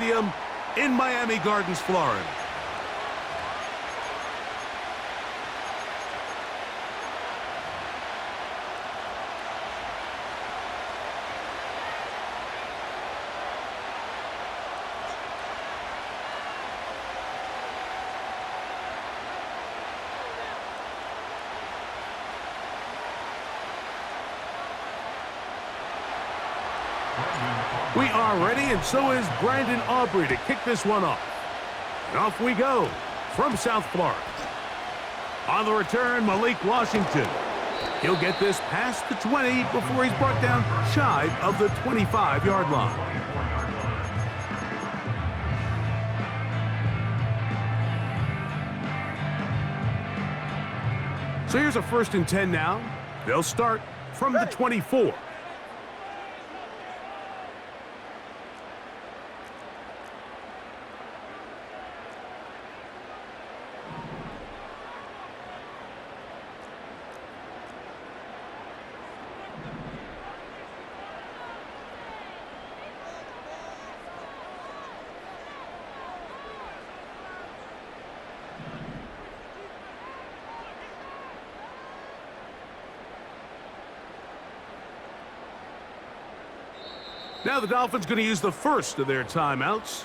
Stadium in Miami Gardens, Florida. We are ready, and so is Brandon Aubrey to kick this one off. And off we go from South Florida. On the return, Malik Washington. He'll get this past the 20 before he's brought down shy of the 25-yard line. So here's a 1st and 10 now. They'll start from the 24. Now the Dolphins going to use the first of their timeouts.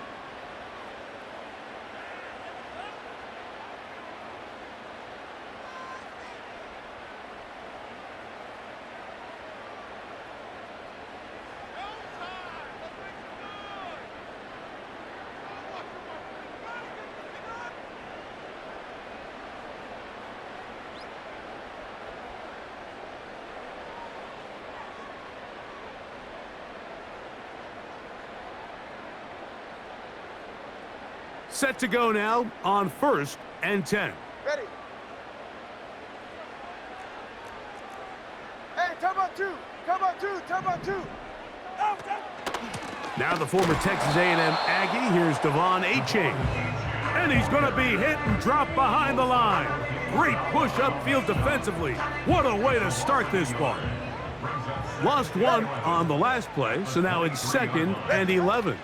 Set to go now on 1st and 10. Ready. Hey, timeout 2. Timeout 2. Timeout 2. Now the former Texas A&M Aggie. Here's Devon Achane. And he's going to be hit and drop behind the line. Great push upfield defensively. What a way to start this one. Lost one on the last play, so now it's 2nd and 11.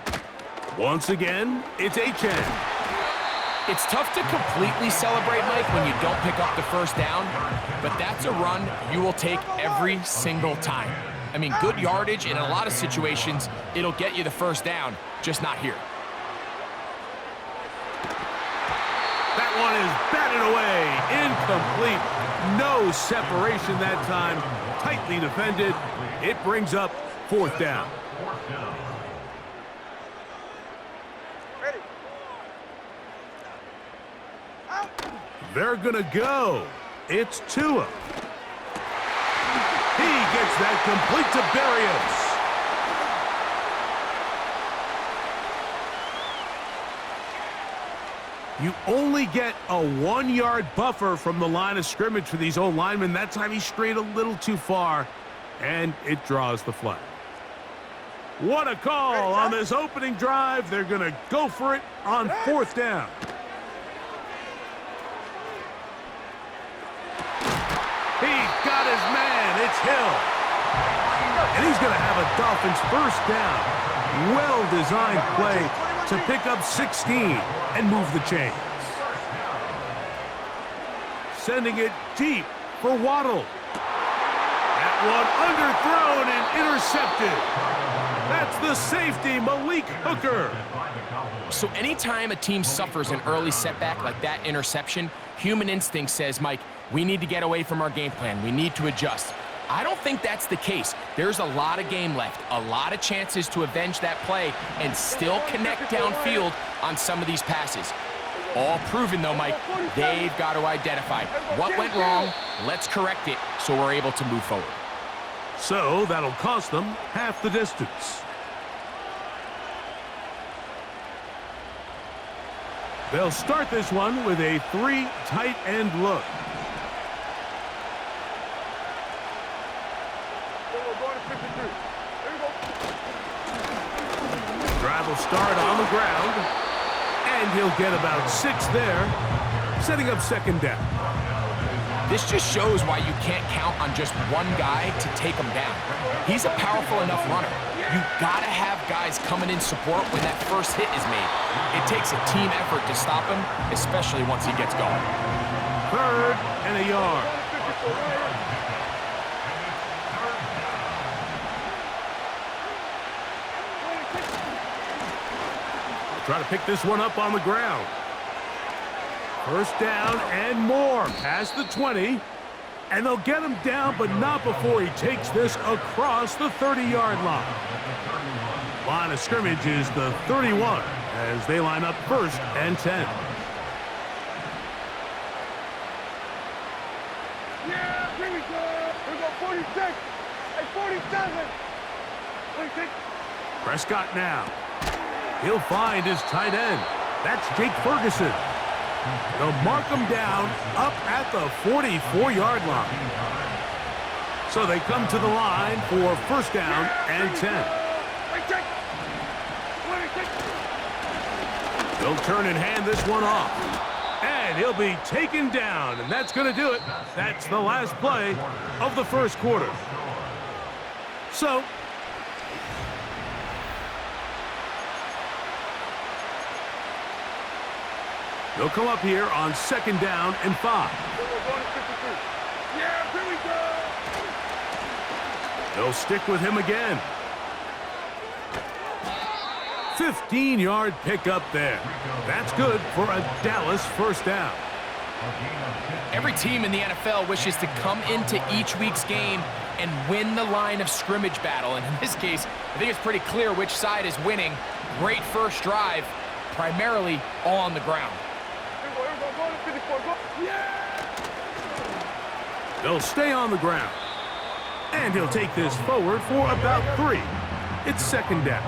Once again, it's Achane. It's tough to completely celebrate, Mike, when you don't pick up the first down, but that's a run you will take every single time. I mean, good yardage, and in a lot of situations, it'll get you the first down, just not here. That one is batted away, incomplete. No separation that time, tightly defended. It brings up 4th down. They're gonna go. It's Tua. He gets that complete to Berrios. You only get a 1-yard buffer from the line of scrimmage for these old linemen. That time he strayed a little too far, and it draws the flag. What a call on this opening drive. They're gonna go for it on 4th down. He's got his man. It's Hill. And he's going to have a Dolphins first down. Well-designed play to pick up 16 and move the chains. Sending it deep for Waddle. That one underthrown and intercepted. That's the safety, Malik Hooker. So anytime a team suffers an early setback like that interception, human instinct says, Mike, we need to get away from our game plan. We need to adjust. I don't think that's the case. There's a lot of game left, a lot of chances to avenge that play and still connect downfield on some of these passes. All proven, though, Mike, they've got to identify what went wrong, let's correct it so we're able to move forward. So that'll cost them half the distance. They'll start this one with a 3 tight end look. Drive will start on the ground, and he'll get about 6 there, setting up 2nd down. This just shows why you can't count on just one guy to take him down. He's a powerful enough runner. You gotta have guys coming in support when that first hit is made. It takes a team effort to stop him, especially once he gets going. 3rd and a yard. Try to pick this one up on the ground. 1st down and more past the 20. And they'll get him down, but not before he takes this across the 30-yard line. Line of scrimmage is the 31 as they line up 1st and 10. Yeah, here we go. Here we go, 46. Hey, 47. 46. Prescott now. He'll find his tight end. That's Jake Ferguson. They'll mark him down up at the 44-yard line. So they come to the line for 1st down and 10. They'll turn and hand this one off. And he'll be taken down, and that's going to do it. That's the last play of the 1st quarter. So they'll come up here on 2nd down and 5. Yeah, here we go. They'll stick with him again. 15-yard pickup there. That's good for a Dallas 1st down. Every team in the NFL wishes to come into each week's game and win the line of scrimmage battle. And in this case, I think it's pretty clear which side is winning. Great first drive, primarily all on the ground. They'll stay on the ground. And he'll take this forward for about 3. It's 2nd down.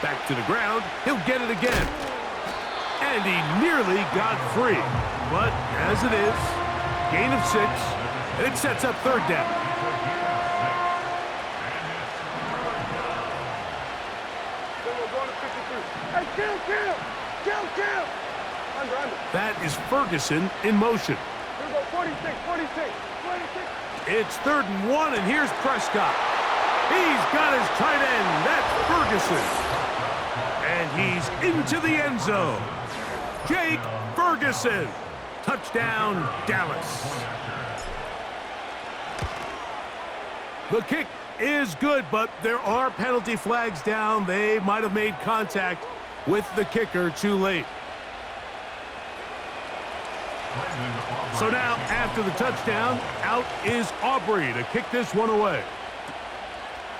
Back to the ground. He'll get it again. And he nearly got free. But as it is, gain of 6. And it sets up 3rd down. Kill. Under. That is Ferguson in motion. Here we go, 46. It's 3rd and 1, and here's Prescott. He's got his tight end. That's Ferguson. And he's into the end zone. Jake Ferguson. Touchdown, Dallas. The kick is good, but there are penalty flags down. They might have made contact with the kicker too late. So now, after the touchdown, out is Aubrey to kick this one away.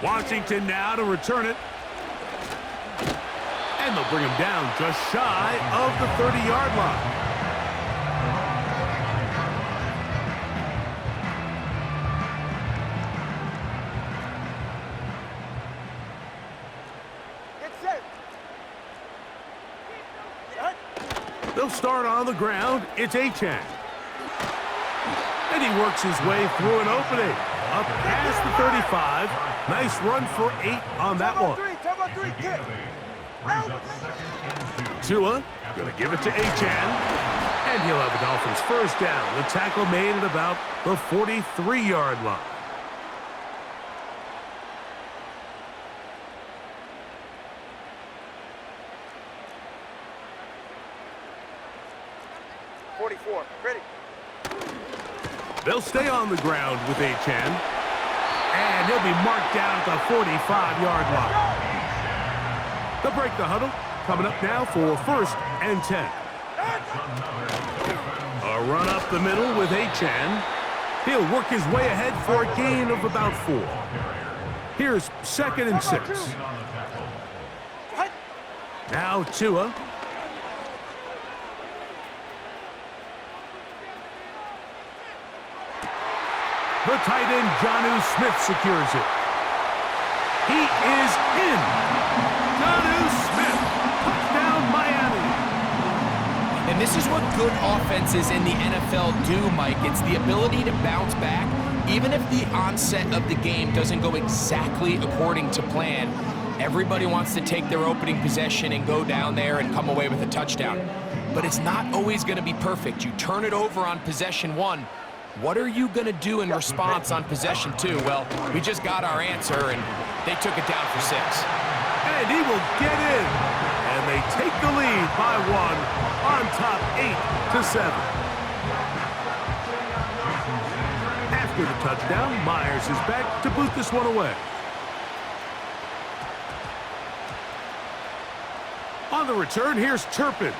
Washington now to return it. And they'll bring him down just shy of the 30-yard line. They'll start on the ground. It's Achane. And he works his way through an opening. Up past the 35. Nice run for 8 on that one. Tua going to give it to Achane. And he'll have the Dolphins 1st down. The tackle made at about the 43-yard line. They'll stay on the ground with Achane. And he'll be marked down at the 45-yard line. They'll break the huddle. Coming up now for 1st and 10. A run up the middle with Achane. He'll work his way ahead for a gain of about 4. Here's 2nd and 6. Now Tua. The tight end, Jonnu Smith, secures it. He is in. Jonnu Smith, touchdown Miami. And this is what good offenses in the NFL do, Mike. It's the ability to bounce back, even if the onset of the game doesn't go exactly according to plan. Everybody wants to take their opening possession and go down there and come away with a touchdown. but it's not always going to be perfect. You turn it over on possession 1. What are you going to do in response on possession 2? Well, we just got our answer, and they took it down for 6. And he will get in. And they take the lead by 1 on top 8-7. After the touchdown, Myers is back to boot this one away. On the return, here's Turpin.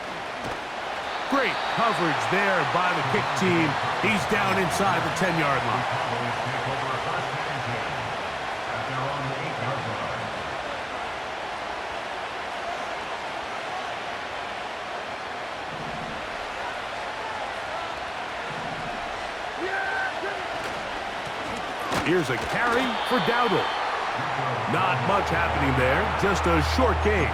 Great coverage there by the kick team. He's down inside the 10-yard line. Here's a carry for Dowdle. Not much happening there, just a short gain.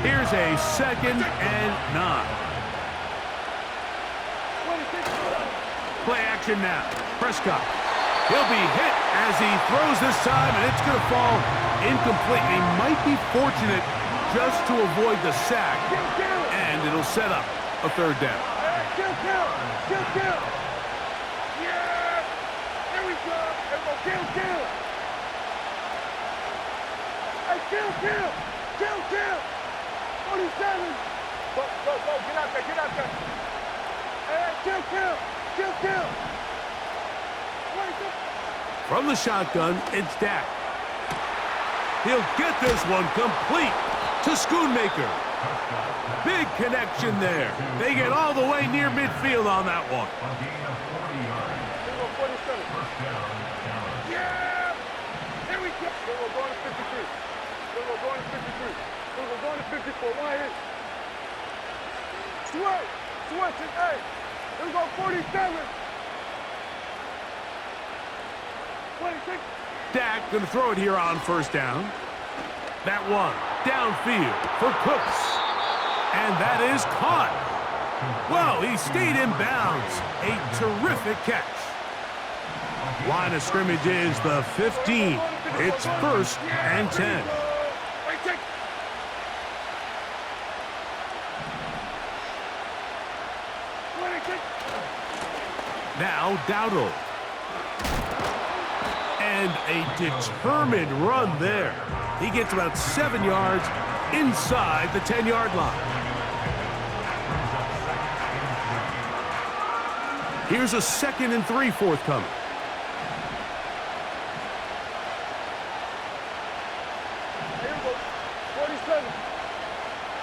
Here's a 2nd and 9. Play action now. Prescott. He'll be hit as he throws this time, and it's going to fall incomplete. He might be fortunate just to avoid the sack, and it'll set up a 3rd down. Kill. Yeah! There we go. Kill. Hey, kill. 47. Go. Get out there. Hey, kill. 26. From the shotgun, it's Dak. He'll get this one complete to Schoonmaker. Big connection there. They get all the way near midfield on that one. Yeah! Here we go. We're going to 53. We're going to 54. Why hit? Switch it. Hey, we're going 47. 26. Dak going to throw it here on 1st down. That one downfield for Cooks. And that is caught. Well, he stayed in bounds. A terrific catch. Line of scrimmage is the 15. It's 1st and 10. Now Dowdle. And a determined run there. He gets about 7 yards inside the 10-yard line. Here's a 2nd and 3 forthcoming. Here we go. 47.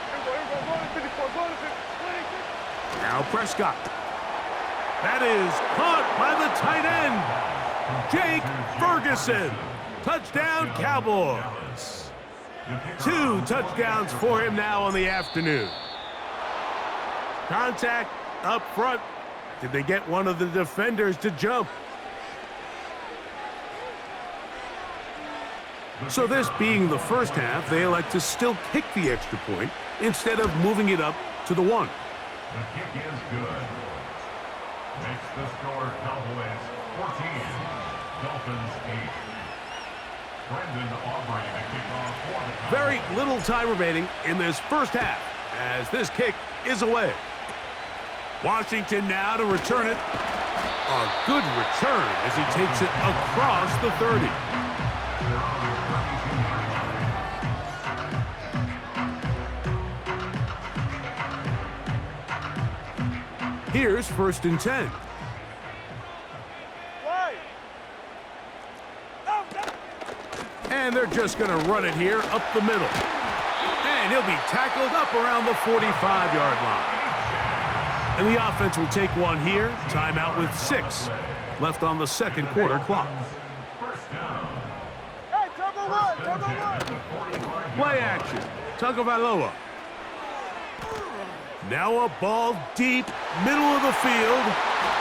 Here we go. Going to 54. Going to 56. Now Prescott. That is caught by the tight end, Jake Ferguson. Touchdown, Cowboys. 2 touchdowns for him now on the afternoon. Contact up front. Did they get one of the defenders to jump? So this being the first half, they elect to still kick the extra point instead of moving it up to the 1. The kick is good. Makes the score Cowboys 14, Dolphins 8. Brendan Aubrey to kick off for the Cowboys. Very little time remaining in this first half as this kick is away. Washington now to return it. A good return as he takes it across the 30. Here's 1st and 10. And they're just going to run it here up the middle. And he'll be tackled up around the 45-yard line. And the offense will take one here. Timeout with 6 left on the 2nd quarter clock. Hey, turbo one. Play action. Tagovailoa. Now a ball deep, middle of the field.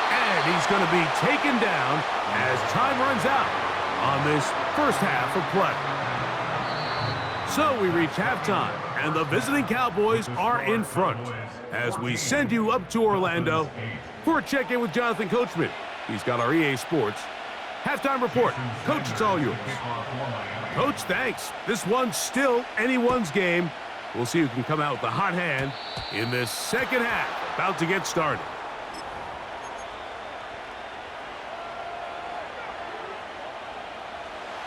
And he's going to be taken down as time runs out on this first half of play. So we reach halftime, and the visiting Cowboys are in front as we send you up to Orlando for a check-in with Jonathan Coachman. He's got our EA Sports Halftime report. Coach, it's all yours. Coach, thanks. This one's still anyone's game. We'll see who can come out with the hot hand in this second half. About to get started.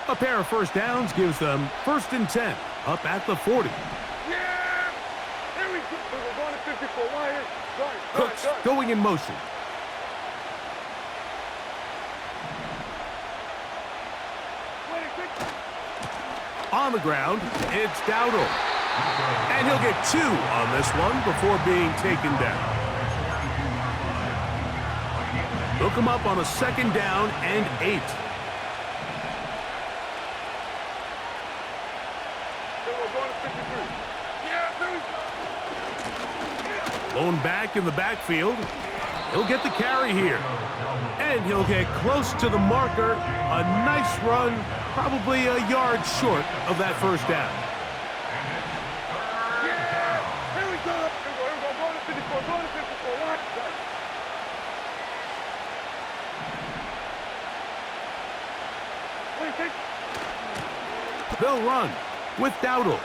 A pair of first downs gives them 1st and 10, up at the 40. Yeah! Here we go. We're going to 54. Why here? Cooks going in motion. On the ground, it's Dowdle. And he'll get 2 on this one before being taken down. He'll come up on a 2nd down and 8. Blown back in the backfield. He'll get the carry here. And he'll get close to the marker. A nice run, probably a yard short of that 1st down. Here we go. Going to 54. Going to 54. They'll run with Dowdle.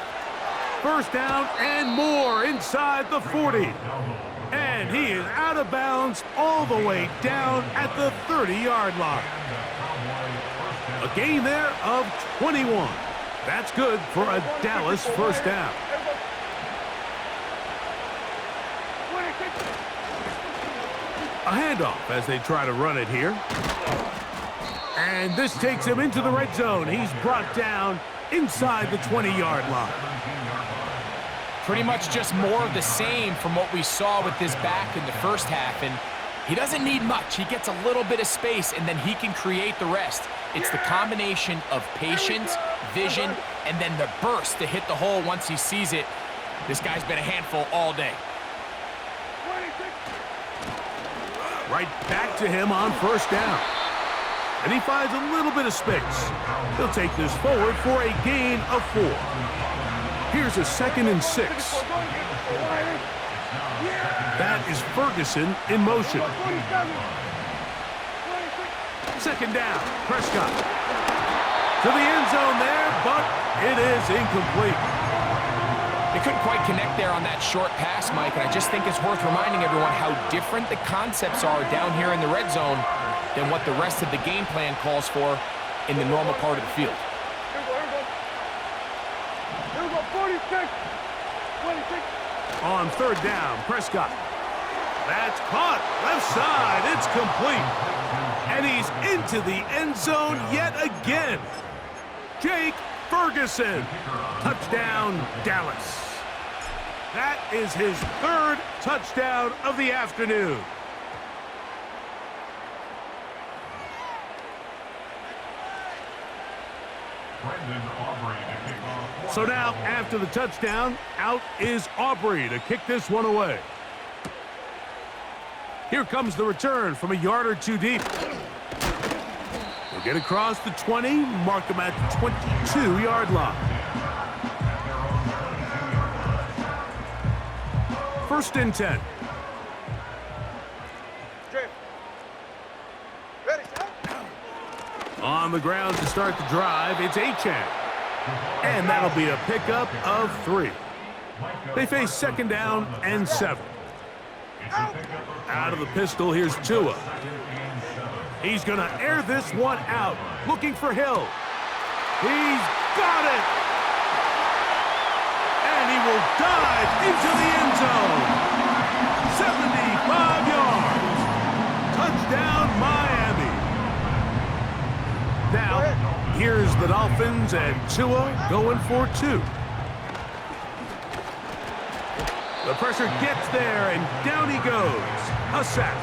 1st down and more inside the 40. And he is out of bounds all the way down at the 30-yard line. A gain there of 21. That's good for a Dallas 1st down. A handoff as they try to run it here. And this takes him into the red zone. He's brought down inside the 20-yard line. Pretty much just more of the same from what we saw with this back in the 1st half. And he doesn't need much. He gets a little bit of space, and then he can create the rest. It's the combination of patience, vision, and then the burst to hit the hole once he sees it. This guy's been a handful all day. Right back to him on 1st down. And he finds a little bit of space. He'll take this forward for a gain of 4. Here's a 2nd and 6. That is Ferguson in motion. 2nd down, Prescott. To the end zone there, but it is incomplete. They couldn't quite connect there on that short pass, Mike, and I just think it's worth reminding everyone how different the concepts are down here in the red zone than what the rest of the game plan calls for in the normal part of the field. Here we go, 46. 26. On 3rd down, Prescott. That's caught. Left side. It's complete. And he's into the end zone yet again. Jake Ferguson. Touchdown, Dallas. That is his 3rd touchdown of the afternoon. So now, after the touchdown, out is Aubrey to kick this one away. Here comes the return from a yard or 2 deep. He'll get across the 20, mark him at the 22-yard line. 1st and 10. On the ground to start the drive, it's Achane. And that'll be a pickup of 3. They face 2nd down and 7. Out of the pistol, here's Tua. He's going to air this one out, looking for Hill. He's got it! And he will dive into the end zone. 75 yards. Touchdown, Miami. Now, here's the Dolphins and Tua going for 2. The pressure gets there, and down he goes. A sack.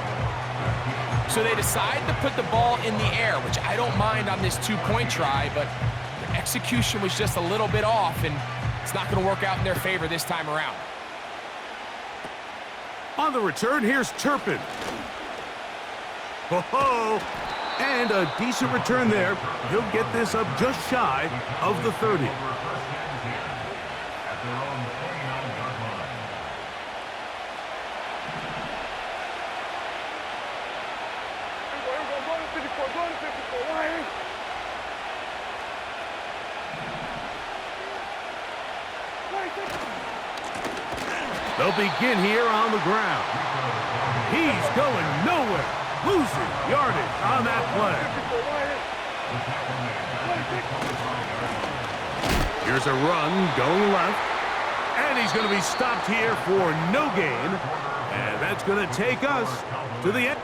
So they decide to put the ball in the air, which I don't mind on this 2-point try, but the execution was just a little bit off, and it's not going to work out in their favor this time around. On the return, here's Turpin. Ho-ho! And a decent return there. He'll get this up just shy of the 30. They'll begin here on the ground. He's going nowhere. Losing yardage on that play. Here's a run going left. And he's going to be stopped here for no gain. And that's going to take us to the end.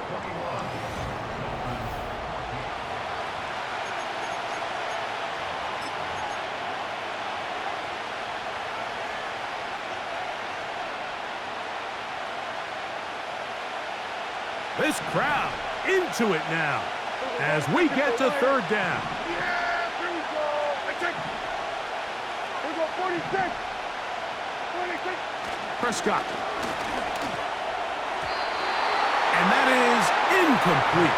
This crowd into it now as we get to third down. Yeah, here we go. Here we go, 46. 46. Prescott. And that is incomplete.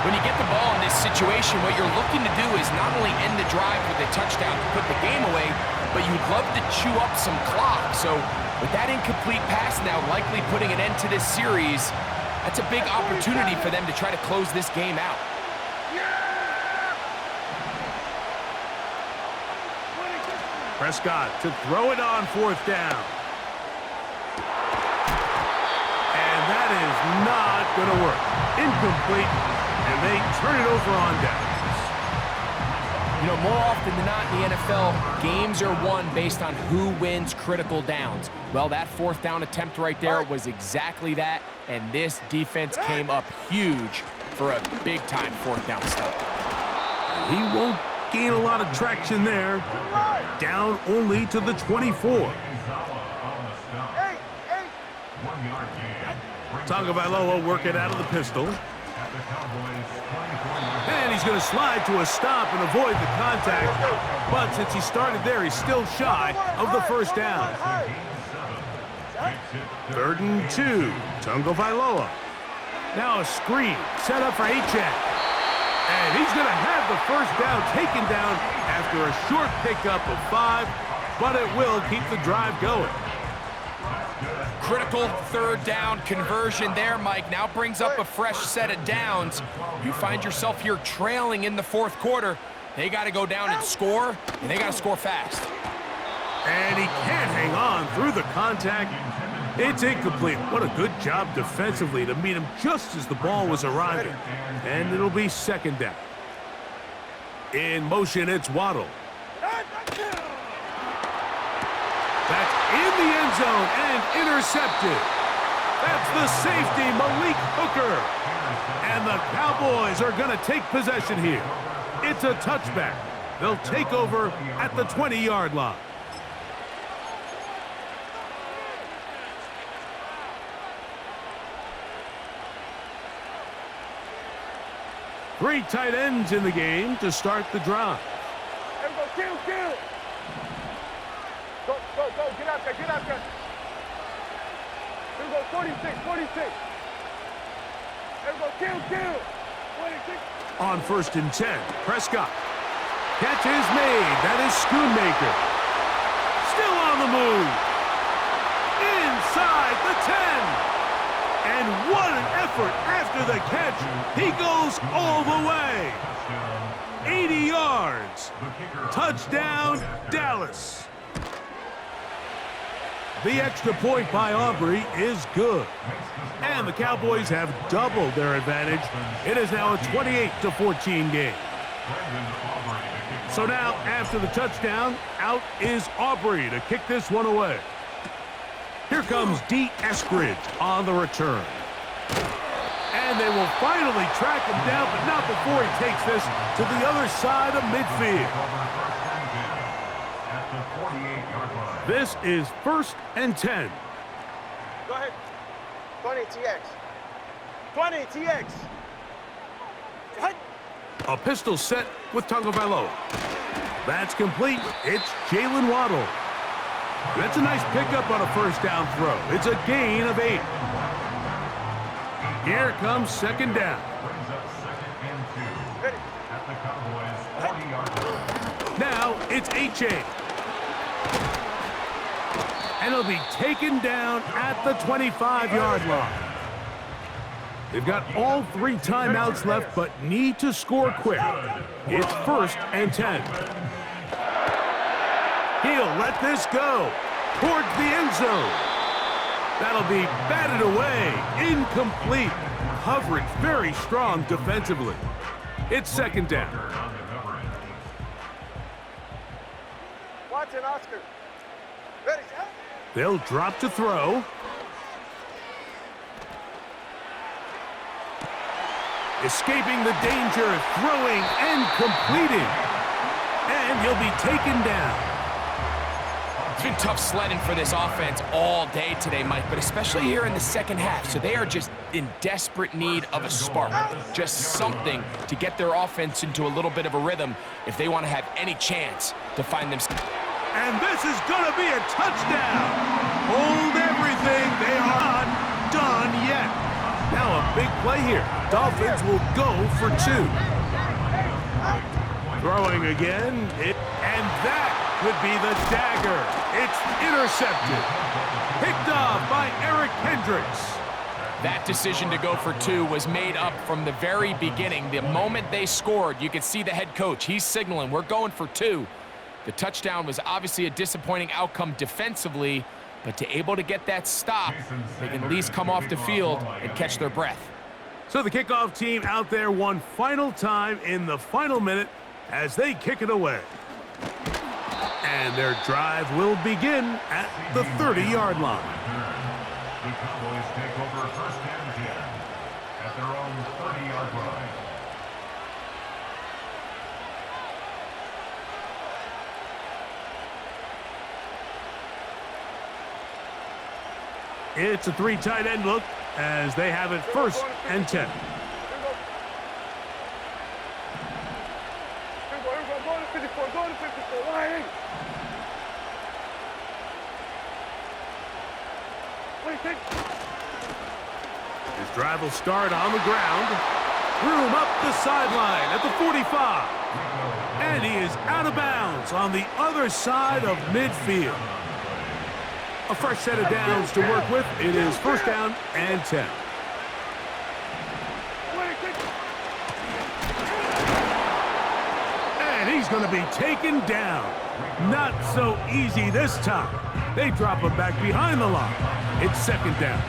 When you get the ball in this situation, what you're looking to do is not only end the drive with a touchdown to put the game away, but you'd love to chew up some clock. So with that incomplete pass now likely putting an end to this series, that's a big opportunity for them to try to close this game out. Prescott to throw it on fourth down. And that is not going to work. Incomplete, and they turn it over on downs. You know, more often than not in the NFL, games are won based on who wins critical downs. Well, that fourth down attempt right there was exactly that, and this defense came up huge for a big-time fourth down stop. He won't gain a lot of traction there. Down only to the 24. Tagovailoa working out of the pistol. And he's going to slide to a stop and avoid the contact. But since he started there, he's still shy of the first down. 3rd and 2. Tagovailoa. Now a screen set up for Achane. And he's going to have the first down taken down after a short pickup of 5, but it will keep the drive going. Critical third down conversion there, Mike. Now brings up a fresh set of downs. You find yourself here trailing in the fourth quarter. They got to go down and score, and they got to score fast. And he can't hang on through the contact. It's incomplete. What a good job defensively to meet him just as the ball was arriving. And it'll be second down. In motion, it's Waddle. That's in the end zone and intercepted. That's the safety, Malik Hooker. And the Cowboys are going to take possession here. It's a touchback. They'll take over at the 20-yard line. Three tight ends in the game to start the drive. Kill. Go. Get out there. Here we go, 46. Here we go, kill. 26. On 1st and 10, Prescott. Catch is made. That is Schoonmaker. Still on the move. Inside the 10. And what an effort after the catch. He goes all the way. 80 yards. Touchdown, Dallas. The extra point by Aubrey is good. And the Cowboys have doubled their advantage. It is now a 28-14 game. So now, after the touchdown, out is Aubrey to kick this one away. Here comes D. Eskridge on the return. And they will finally track him down, but not before he takes this to the other side of midfield. This is 1st and 10. Go ahead. 20 TX. A pistol set with Tagovailoa. That's complete. It's Jalen Waddle. That's a nice pickup on a first down throw. It's a gain of 8. Here comes second down. Now it's Achane. And it'll be taken down at the 25-yard line. They've got all 3 timeouts left, but need to score quick. It's 1st and 10. He'll let this go towards the end zone. That'll be batted away. Incomplete. Coverage very strong defensively. It's second down. Watch it, Oscar. Ready, set. They'll drop to throw. Escaping the danger, throwing and completing. And he'll be taken down. It's been tough sledding for this offense all day today, Mike, but especially here in the second half. So they are just in desperate need of a spark, just something to get their offense into a little bit of a rhythm if they want to have any chance to find them. And this is going to be a touchdown. Hold everything. They are not done yet. Now a big play here. Dolphins will go for 2. Throwing again. And that could be the dagger. It's intercepted. Picked off by Eric Hendricks. That decision to go for 2 was made up from the very beginning. The moment they scored, you could see the head coach. He's signaling, we're going for 2. The touchdown was obviously a disappointing outcome defensively, but to able to get that stop, they can at least come off the field and catch their breath. So the kickoff team out there one final time in the final minute as they kick it away. And their drive will begin at the 30-yard line. The Cowboys take over first and 10 at their own 30-yard line. It's a 3 tight end look as they have it first and 10. Here we go. Go to 54. Go to 54. Why? His drive will start on the ground. Room up the sideline at the 45. And he is out of bounds on the other side of midfield. A fresh set of downs to work with. It is first down and 10. And he's going to be taken down. Not so easy this time. They drop him back behind the line. It's second down.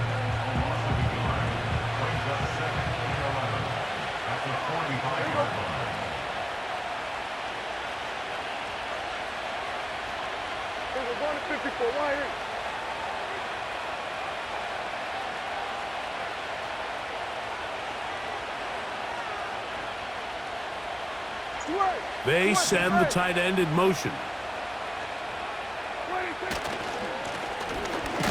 They send the tight end in motion.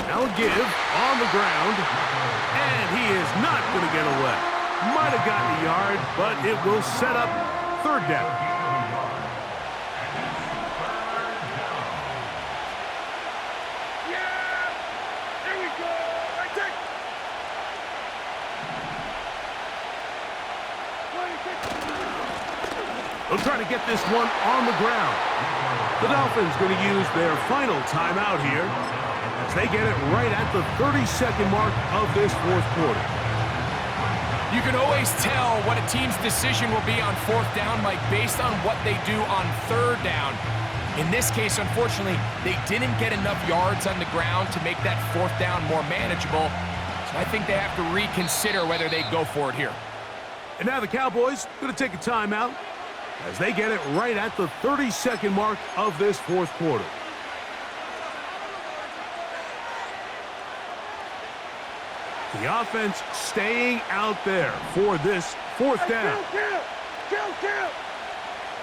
Now a give on the ground, and he is not going to get away. Might have gotten a yard, but it will set up third down. They'll try to get this one on the ground. The Dolphins going to use their final timeout here as they get it right at the 32nd mark of this fourth quarter. You can always tell what a team's decision will be on fourth down, Mike, based on what they do on third down. In this case, unfortunately, they didn't get enough yards on the ground to make that fourth down more manageable. So I think they have to reconsider whether they go for it here. And now the Cowboys going to take a timeout as they get it right at the 32nd mark of this fourth quarter. The offense staying out there for this fourth down. Kill.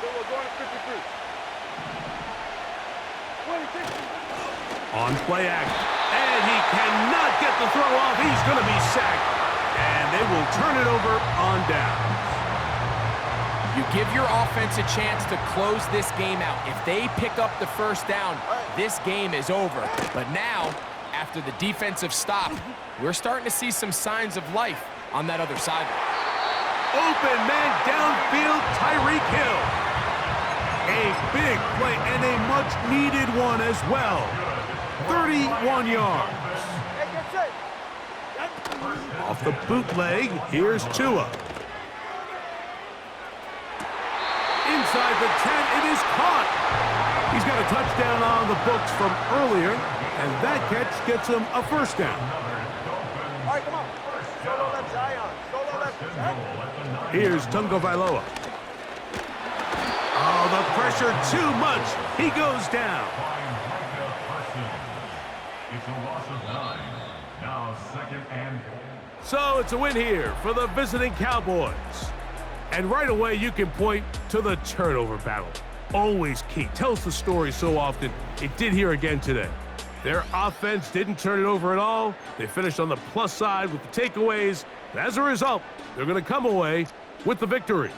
We're going to 53. On play action. And he cannot get the throw off. He's going to be sacked. And they will turn it over on down. You give your offense a chance to close this game out. If they pick up the first down, this game is over. But now, after the defensive stop, we're starting to see some signs of life on that other side. Open man downfield, Tyreek Hill. A big play and a much-needed one as well. 31 yards. Off the bootleg, here's Tua. Inside the 10, it is caught. He's got a touchdown on the books from earlier And that catch gets him a first down. All right, come on. Solo left Zion. Solo left. Here's Tungo Vailoa. Oh, the pressure too much. He goes down. It's a loss of 9. Now 2nd and... So it's a win here for the visiting Cowboys. And right away, you can point to the turnover battle. Always key. Tells the story so often. It did here again today. Their offense didn't turn it over at all. They finished on the plus side with the takeaways. And as a result, they're going to come away with the victory.